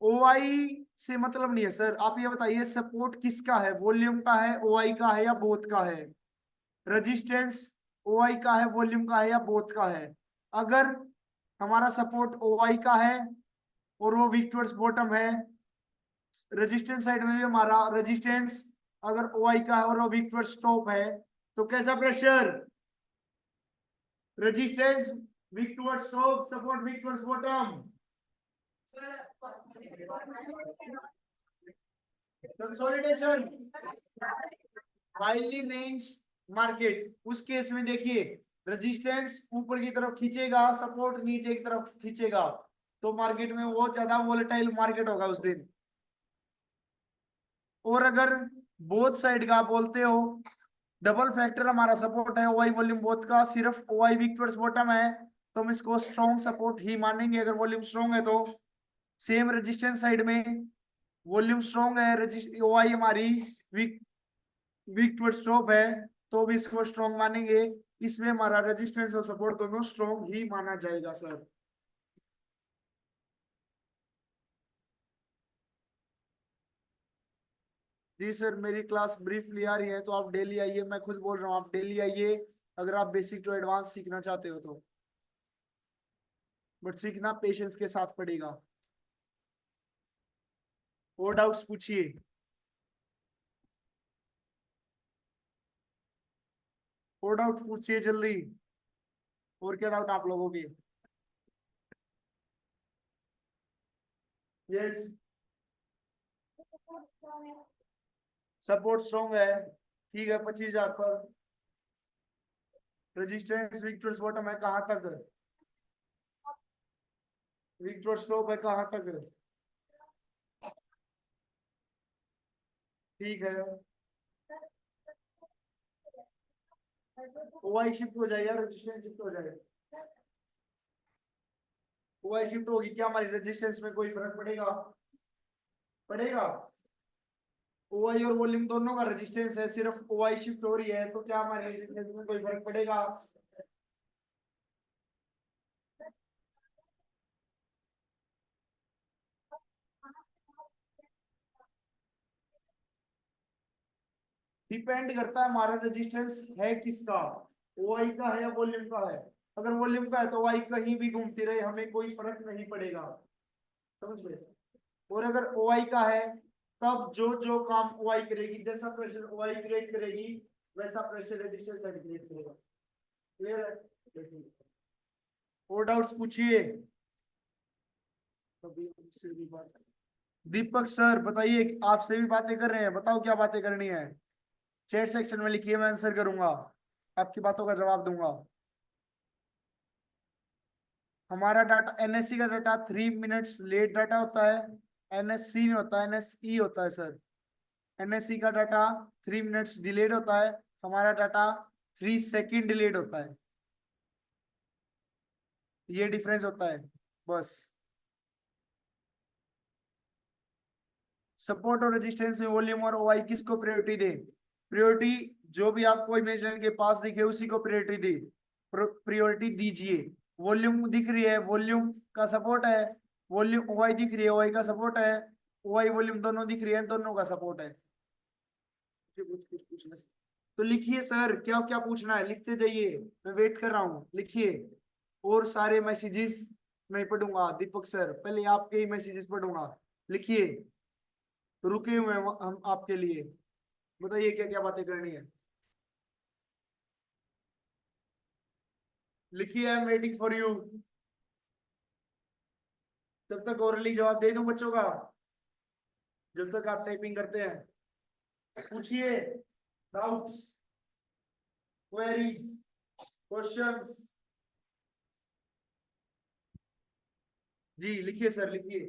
ओआई से मतलब नहीं है सर। आप ये बताइए सपोर्ट किसका है, वॉल्यूम का है, ओआई का है या बोथ का है? रेजिस्टेंस ओआई का है, वॉल्यूम का है या बोथ का है? अगर हमारा सपोर्ट ओआई का है और वो वीक टुवर्ड्स बॉटम है, रेजिस्टेंस साइड में भी हमारा रेजिस्टेंस अगर ओआई का है और वो वीक टुवर्ड्स टॉप है, तो कैसा pressure? Resistance weak towards top, support weak towards bottom. Consolidation, highly range market. उस केस में देखिए रेजिस्टेंस ऊपर की तरफ खींचेगा, सपोर्ट नीचे की तरफ खींचेगा, तो मार्केट में वो ज्यादा वोलेटाइल मार्केट होगा उस दिन। और अगर बोथ साइड का बोलते हो, डबल फैक्टर हमारा सपोर्ट है ओआई वॉल्यूम बोथ का, सिर्फ ओआई वीक टुवर्ड्स बॉटम है, तो हम इसको स्ट्रॉन्ग सपोर्ट ही मानेंगे अगर वॉल्यूम स्ट्रॉन्ग है तो। सेम रेजिस्टेंस साइड में वॉल्यूम स्ट्रॉन्ग है, ओआई हमारी वीक वीक टुवर्ड स्टॉप है तो भी इसको स्ट्रॉन्ग मानेंगे, इसमें हमारा रेजिस्टेंस और सपोर्ट दोनों स्ट्रॉन्ग ही माना जाएगा सर। जी सर, मेरी क्लास ब्रीफली आ रही है तो आप डेली आइए, मैं खुद बोल रहा हूँ आप डेली आइए अगर आप बेसिक टू एडवांस सीखना चाहते हो तो, बट सीखना पेशेंस के साथ पड़ेगा। और डाउट्स पूछिए। और डाउट पूछिए जल्दी। और क्या डाउट आप लोगों के? यस, सपोर्ट स्ट्रॉन्ग है, ठीक है 25,000 पर। रेजिस्टेंस विक्टर्स बॉटम है कहाँ तक? विक्टर स्टॉप है कहाँ तक? ठीक है, ओवाई शिफ्ट हो जाएगा, रेजिस्टेंस शिफ्ट हो जाएगा। ओवाई शिफ्ट होगी क्या हमारी रेजिस्टेंस में कोई फर्क पड़ेगा? पड़ेगा। ओवाई और वॉल्यूम दोनों का रेजिस्टेंस है, सिर्फ ओवाई शिफ्ट हो रही है तो क्या हमारे रेजिस्टेंस में कोई फर्क पड़ेगा? डिपेंड करता है हमारा रेजिस्टेंस है किसका, ओआई का है या वॉल्यूम का है। अगर वॉल्यूम का है तो ओआई कहीं भी घूमती रहे हमें कोई फर्क नहीं पड़ेगा, समझ गए। और अगर ओआई का है तब जो जो काम ओआई करेगी, जैसा प्रेशर ओआई क्रिएट करेगी वैसा प्रेशर रेजिस्टेंस क्रिएट करेगा। क्लियर है? देखिए। और डाउट्स पूछिए। दीपक सर बताइए, आपसे भी बातें कर रहे हैं, बताओ क्या बातें करनी है? चैट सेक्शन में लिखिए, मैं आंसर करूंगा, आपकी बातों का जवाब दूंगा। हमारा डाटा एनएससी का डाटा 3 मिनट्स लेट डाटा होता है, एनएससी नहीं होता, एनएसई होता है सर। एनएससी का डाटा 3 मिनट्स डिलेड होता है, हमारा डाटा 3 सेकेंड डिलेड होता है, ये डिफरेंस होता है बस। सपोर्ट और रेजिस्टेंस में वॉल्यूम और ओआई किसको प्रायोरिटी दे? प्रायोरिटी जो भी आपको इमेजिनरी के पास दिखे उसी को प्रायोरिटी दे, प्रायोरिटी दीजिए। वॉल्यूम दिख रही है, वॉल्यूम का सपोर्ट है, वॉल्यूम ओआई दिख रही है, ओआई का सपोर्ट है, ओआई वॉल्यूम दोनों दिख रही है, दोनों का सपोर्ट है। कुछ पूछना तो लिखिए सर, क्या क्या पूछना है लिखते जाइए, मैं वेट कर रहा हूँ, लिखिए। और सारे मैसेजेस नहीं पढ़ूंगा दीपक सर, पहले आपके ही मैसेजेस पढ़ूंगा, लिखिए। रुके हुए हैं हम आपके लिए, बताइए क्या क्या बातें करनी है, लिखिए। I am waiting for you. जब तक ओरली जवाब दे दूं बच्चों का, जब तक आप टाइपिंग करते हैं, पूछिए। डाउट्स, क्वेरीज, क्वेश्चंस, जी लिखिए सर लिखिए,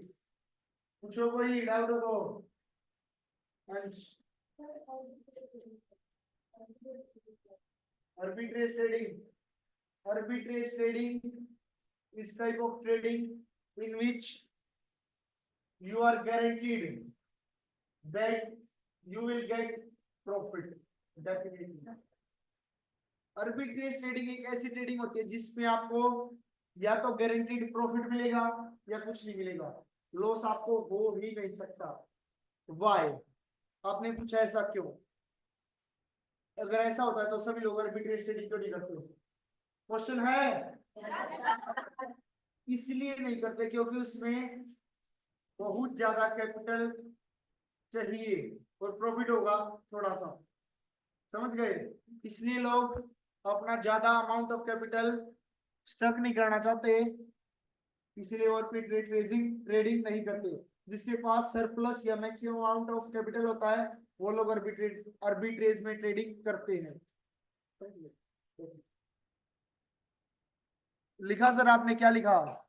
पूछो कोई डाउट हो तो। अंश, arbitrage trading, arbitrage trading is type of trading in which you are guaranteed that you will get profit definitely। Arbitrage trading एक ऐसी ट्रेडिंग होती है जिसमें आपको या तो गारंटीड प्रॉफिट मिलेगा या कुछ नहीं मिलेगा, लॉस आपको हो ही नहीं सकता। वाई? आपने पूछा ऐसा क्यों? अगर ऐसा होता है तो सभी लोग आर्बिट्रेज ट्रेडिंग क्यों नहीं करते? क्वेश्चन है। इसलिए नहीं करते क्योंकि उसमें बहुत ज्यादा कैपिटल चाहिए और प्रॉफिट होगा थोड़ा सा, समझ गए। इसलिए लोग अपना ज्यादा अमाउंट ऑफ कैपिटल स्टक नहीं करना चाहते, इसलिए और फिर ट्रेडिंग ट्रेडिंग नहीं करते। जिसके पास सरप्लस या मैक्सिमम अमाउंट ऑफ कैपिटल होता है वो लोग आर्बिट्रेज में ट्रेडिंग करते हैं। लिखा सर आपने, क्या लिखा?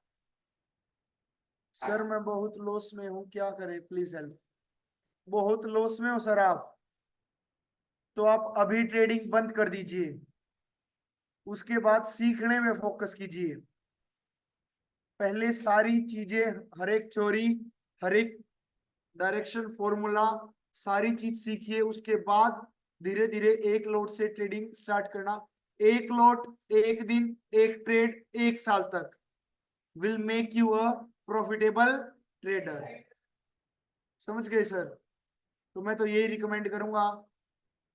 सर मैं बहुत लॉस में हूँ, क्या करें प्लीज हेल्प। बहुत लॉस में हो सर आप, तो आप अभी ट्रेडिंग बंद कर दीजिए, उसके बाद सीखने में फोकस कीजिए। पहले सारी चीजें, हर एक थ्योरी, हर एक डायरेक्शन, फॉर्मूला, सारी चीज सीखिए, उसके बाद धीरे धीरे एक लॉट से ट्रेडिंग स्टार्ट करना। एक लॉट, एक दिन, एक ट्रेड, एक साल तक will make you a profitable trader. समझ गए सर? तो मैं तो यही रिकमेंड करूंगा,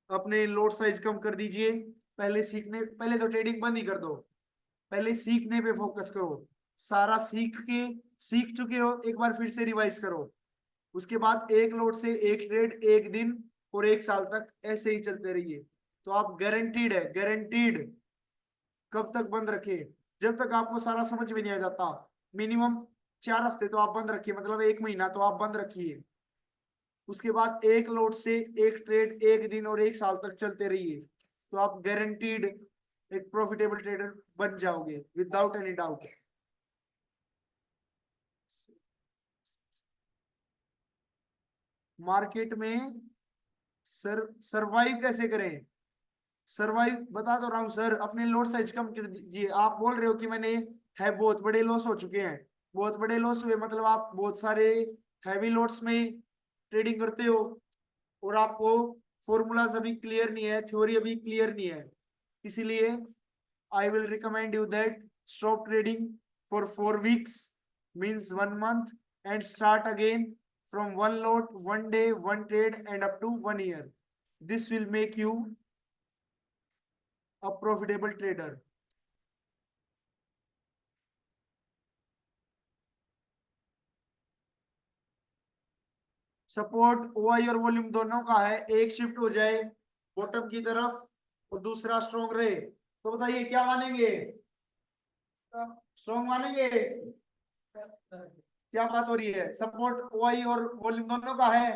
अपने लॉट साइज कम कर दीजिए। पहले तो ट्रेडिंग बंद ही कर दो, पहले सीखने पे फोकस करो। सारा सीख चुके हो, एक बार फिर से रिवाइज करो। उसके बाद एक लोड से एक ट्रेड, एक दिन और एक साल तक ऐसे ही चलते रहिए, तो आप गारंटीड है, गारंटीड। कब तक बंद रखे? जब तक आपको सारा समझ में नहीं आ जाता। मिनिमम 4 हफ्ते तो आप बंद रखिए, मतलब 1 महीना तो आप बंद रखिए। उसके बाद एक लोड से एक ट्रेड, एक दिन और एक साल तक चलते रहिए, तो आप गारंटीड एक प्रॉफिटेबल ट्रेडर बन जाओगे विदाउट एनी डाउट। मार्केट में सरवाइव कैसे करें? सरवाइव बता तो रहा हूँ सर, अपने लॉट साइज कम कर दीजिए। आप बोल रहे हो कि मैंने है बहुत बड़े लॉस हो चुके हैं, बहुत बड़े लॉस हुए मतलब आप बहुत सारे हैवी लॉट्स में ट्रेडिंग करते हो और आपको फॉर्मूलाज अभी क्लियर नहीं है, थ्योरी अभी क्लियर नहीं है। इसीलिए I will recommend you that stop trading for 4 weeks, means 1 month, and start again from one lot, one day, one trade, and up to 1 year. This will make you a profitable trader. Support OI और volume दोनों का है, एक shift हो जाए bottom की तरफ और दूसरा स्ट्रॉन्ग रहे, तो बताइए क्या मानेंगे? स्ट्रॉन्ग मानेंगे? क्या बात हो रही है? सपोर्ट ओआई और वॉल्यूम दोनों का है।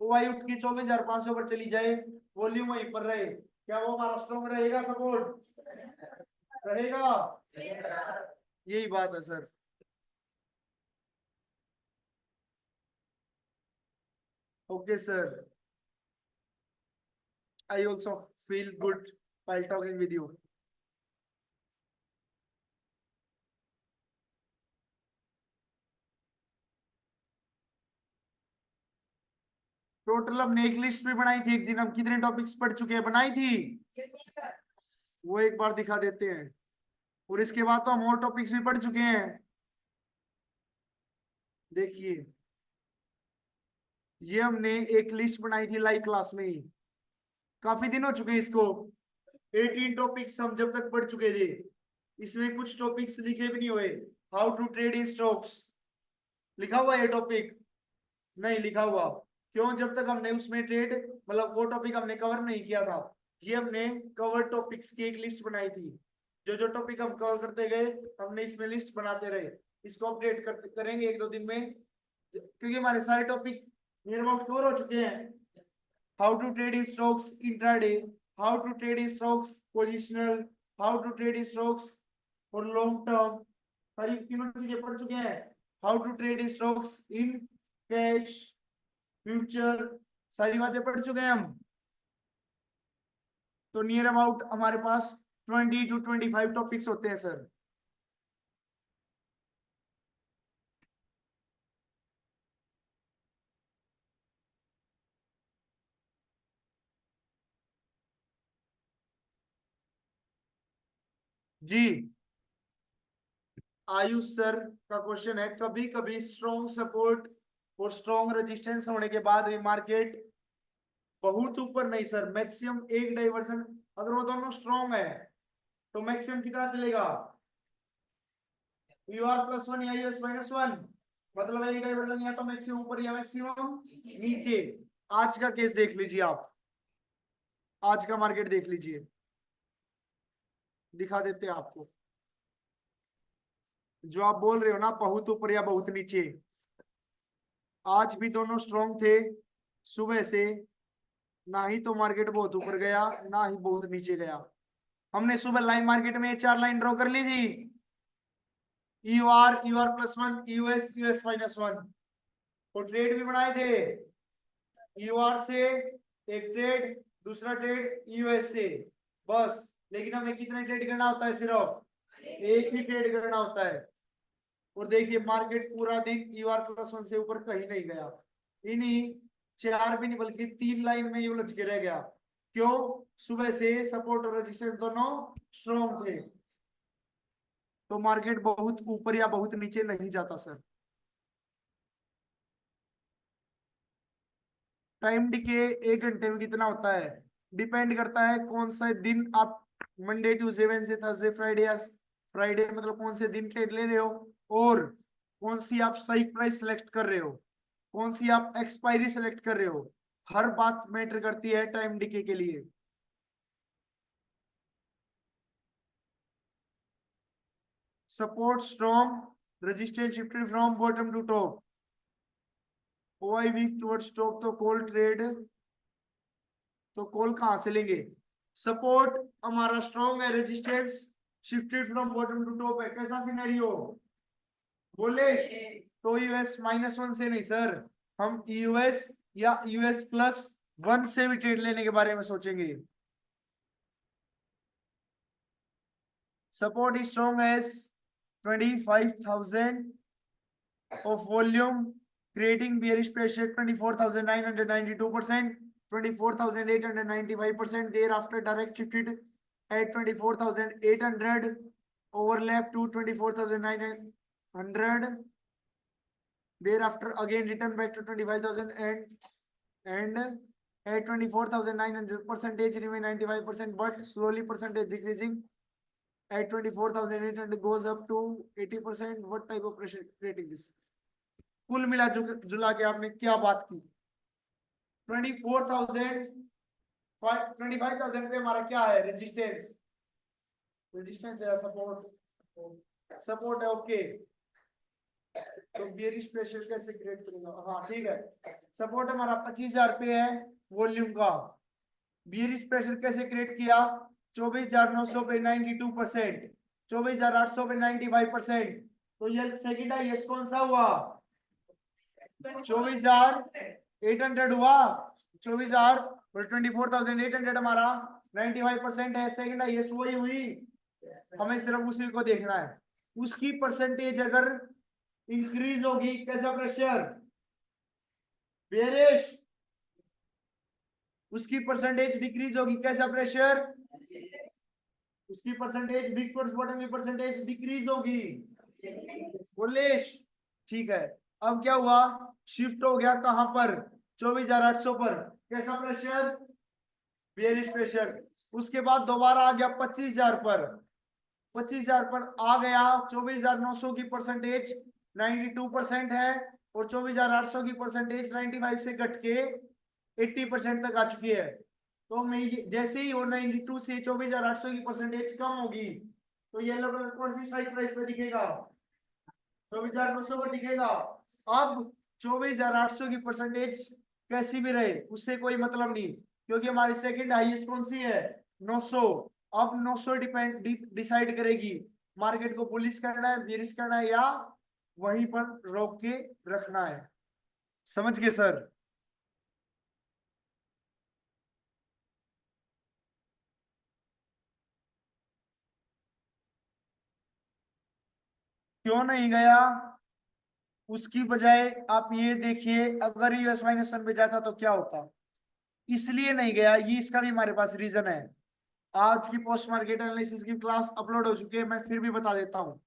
ओआई उठ के 24,500 पर चली जाए, वॉल्यूम वहीं पर रहे, क्या वो हमारा स्ट्रॉन्ग रहेगा? सपोर्ट रहेगा? यही बात है sir. Okay sir, I also feel good while talking with you. Total हमने एक लिस्ट भी बनाई थी एक दिन, हम कितने टॉपिक्स पढ़ चुके हैं? बनाई थी, वो एक बार दिखा देते हैं। और इसके बाद तो हम और टॉपिक्स भी पढ़ चुके हैं। देखिए, ये हमने एक लिस्ट बनाई थी लाइव क्लास में ही, काफी दिन हो चुके हैं इसको। 18 टॉपिक्स हम जब तक पढ़ चुके थे, इसमें कुछ टॉपिक्स लिखे भी नहीं हुए। How to trade in stocks लिखा हुआ, ये टॉपिक नहीं लिखा हुआ। क्यों? जब तक हमने उसमें ट्रेड, मतलब वो टॉपिक हमने कवर नहीं किया था। ये हमने कवर टॉपिक्स की एक लिस्ट बनाई थी, जो जो टॉपिक हम कवर करते गए हमने इसमें लिस्ट बनाते रहे। इसको अपडेट करते करेंगे 1-2 दिन में, क्योंकि हमारे सारे टॉपिक नियर अबाउट कवर हो चुके हैं। How to trade in stocks intraday, how to trade in stocks positional, how to trade in stocks for long term, सारी तीनों चीजें पढ़ चुके हैं। How to trade in stocks in cash, future, सारी बातें पढ़ चुके हैं हम। तो नियर अबाउट हमारे पास 20 to 25 टॉपिक्स होते हैं सर। जी, आयुष सर का क्वेश्चन है, कभी कभी स्ट्रॉन्ग सपोर्ट और स्ट्रॉन्ग रेजिस्टेंस होने के बाद भी मार्केट बहुत ऊपर नहीं सर, मैक्सिमम एक डाइवर्जन, अगर वो दोनों स्ट्रॉन्ग है तो मैक्सिमम कितना चलेगा? यू आर प्लस वन या यूएस माइनस वन, मतलब एक डाइवर्जन या तो मैक्सिमम ऊपर या मैक्सिमम नीचे। आज का केस देख लीजिए आप, आज का मार्केट देख लीजिए, दिखा देते हैं आपको। जो आप बोल रहे हो ना बहुत ऊपर या बहुत नीचे, आज भी दोनों स्ट्रॉन्ग थे सुबह से, ना ही तो मार्केट बहुत ऊपर गया ना ही बहुत नीचे गया। हमने सुबह लाइन मार्केट में 4 लाइन ड्रॉ कर ली थी, U R plus one, US minus one, और ट्रेड भी बनाए थे। यूआर से एक ट्रेड, दूसरा ट्रेड यूएस से, बस। लेकिन हमें कितने ट्रेड करना होता है? सिर्फ एक ही ट्रेड करना होता है। और देखिए मार्केट पूरा दिन यूआर प्लस वन से ऊपर कहीं नहीं गया, इन्हीं 4 भी नहीं बल्कि 3 लाइन में ये उलझ के रह गया। क्यों? सुबह से सपोर्ट और रेजिस्टेंस दोनों स्ट्रॉन्ग थे, तो मार्केट बहुत ऊपर या बहुत नीचे नहीं जाता सर। टाइम डिके 1 घंटे में कितना होता है, डिपेंड करता है कौन सा दिन आप Monday Tuesday Wednesday Thursday Friday या फ्राइडे मतलब कौन से दिन ट्रेड ले रहे हो, और कौन सी आप स्ट्राइक प्राइस सेलेक्ट कर रहे हो, कौन सी आप एक्सपायरी सेलेक्ट कर रहे हो। हर बात मैटर करती है टाइम डिके के लिए। Support strong, resistance shifted from bottom to top, OI weak towards top, तो कॉल ट्रेड, तो कॉल कहां से लेंगे? सपोर्ट हमारा स्ट्रॉन्ग है, resistance shifted from bottom to top है, कैसा सिनेरियो बोले? तो यूएस -1 से नहीं सर, हम यूएस या यूएस +1 से भी ट्रेड लेने के बारे में सोचेंगे। Support is strong as 25,000 of volume, creating bearish pressure 24,992%, 24,895%, thereafter direct shifted at 24,800, overlap to 24,900, thereafter again return back to 25,000 and at 24,900 percentage remain 95%, but slowly percentage decreasing at 24,800 goes up to 80%. What type of pressure creating this? कुल मिला जुला के आपने क्या बात की? 25,000 पे हमारा क्या है? रेजिस्टेंस, रेजिस्टेंस है, सपोर्ट, सपोर्ट है, ओके। तो बेरिश प्रेशर कैसे क्रिएट करेगा? हाँ ठीक है, सपोर्ट हमारा 25,000 पे है वॉल्यूम का, बेरिश प्रेशर कैसे क्रिएट किया? 24,900 पे 92%, 24,800 पे 95%, तो ये सेकंड हाईएस्ट कौन सा हुआ? 24,800 हुआ, 24,000 और 24,800 हमारा 95% है, सेकंड हाईएस्ट वही हुई। हमें सिर्फ उसी को देखना है, उसकी परसेंटेज अगर इंक्रीज होगी, कैसा प्रेशर? बेरिश। उसकी परसेंटेज डिक्रीज होगी, कैसा प्रेशर? उसकी परसेंटेज बिग फॉर्स बॉटम की परसेंटेज डिक्रीज होगी, बुलिश। ठीक है, अब क्या हुआ? शिफ्ट हो गया कहां पर? 24,800 पर, कैसा प्रेशर? Bearish pressure. उसके बाद दोबारा आ गया 25,000 पर, 25,000 पर आ गया, 24,900 की परसेंटेज 92% है और 24,800 की परसेंटेज 95 से घट के 80% तक आ चुकी है। तो मैं जैसे ही वो 92 से 24,800 की परसेंटेज कम होगी, तो ये लोग कौन सी स्ट्राइक प्राइस पे दिखेगा? 24,900 पर दिखेगा। अब 24,800 की परसेंटेज कैसी भी रहे उससे कोई मतलब नहीं, क्योंकि हमारी सेकंड हाईएस्ट कौन सी है? 900। अब 900 डिसाइड करेगी मार्केट को बुलिश करना है, बेरिश करना है, या वहीं पर रोक के रखना है। समझ गए सर? क्यों नहीं गया? उसकी बजाय आप ये देखिए, अगर यूएस -1 पे जाता तो क्या होता? इसलिए नहीं गया, ये इसका भी हमारे पास रीजन है। आज की पोस्ट मार्केट एनालिसिस की क्लास अपलोड हो चुकी है, मैं फिर भी बता देता हूँ।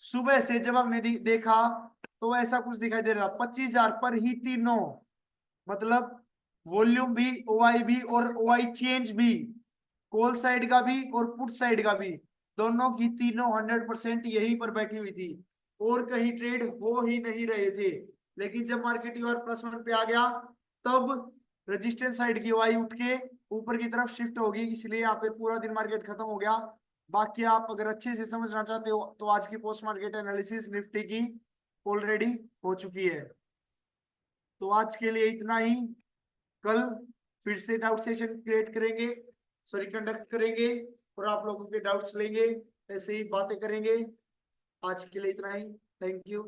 सुबह से जब हमने देखा तो ऐसा कुछ दिखाई दे रहा, 25,000 पर ही तीनों, मतलब वॉल्यूम भी, ओआई भी और ओआई चेंज भी, कॉल साइड का भी और पुट साइड का भी, दोनों की तीनों 100% यहीं पर बैठी हुई थी और कहीं ट्रेड हो ही नहीं रहे थे। लेकिन जब मार्केट यूआर +1 पे आ गया, तब रेजिस्टेंस साइड की ओआई उठ के ऊपर की तरफ शिफ्ट होगी, इसलिए यहाँ पे पूरा दिन मार्केट खत्म हो गया। बाकी आप अगर अच्छे से समझना चाहते हो तो आज की पोस्ट मार्केट एनालिसिस निफ्टी की ऑलरेडी हो चुकी है। तो आज के लिए इतना ही, कल फिर से डाउट सेशन क्रिएट करेंगे, सॉरी कंडक्ट करेंगे और आप लोगों के डाउट्स लेंगे, ऐसे ही बातें करेंगे। आज के लिए इतना ही, थैंक यू,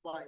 बाय।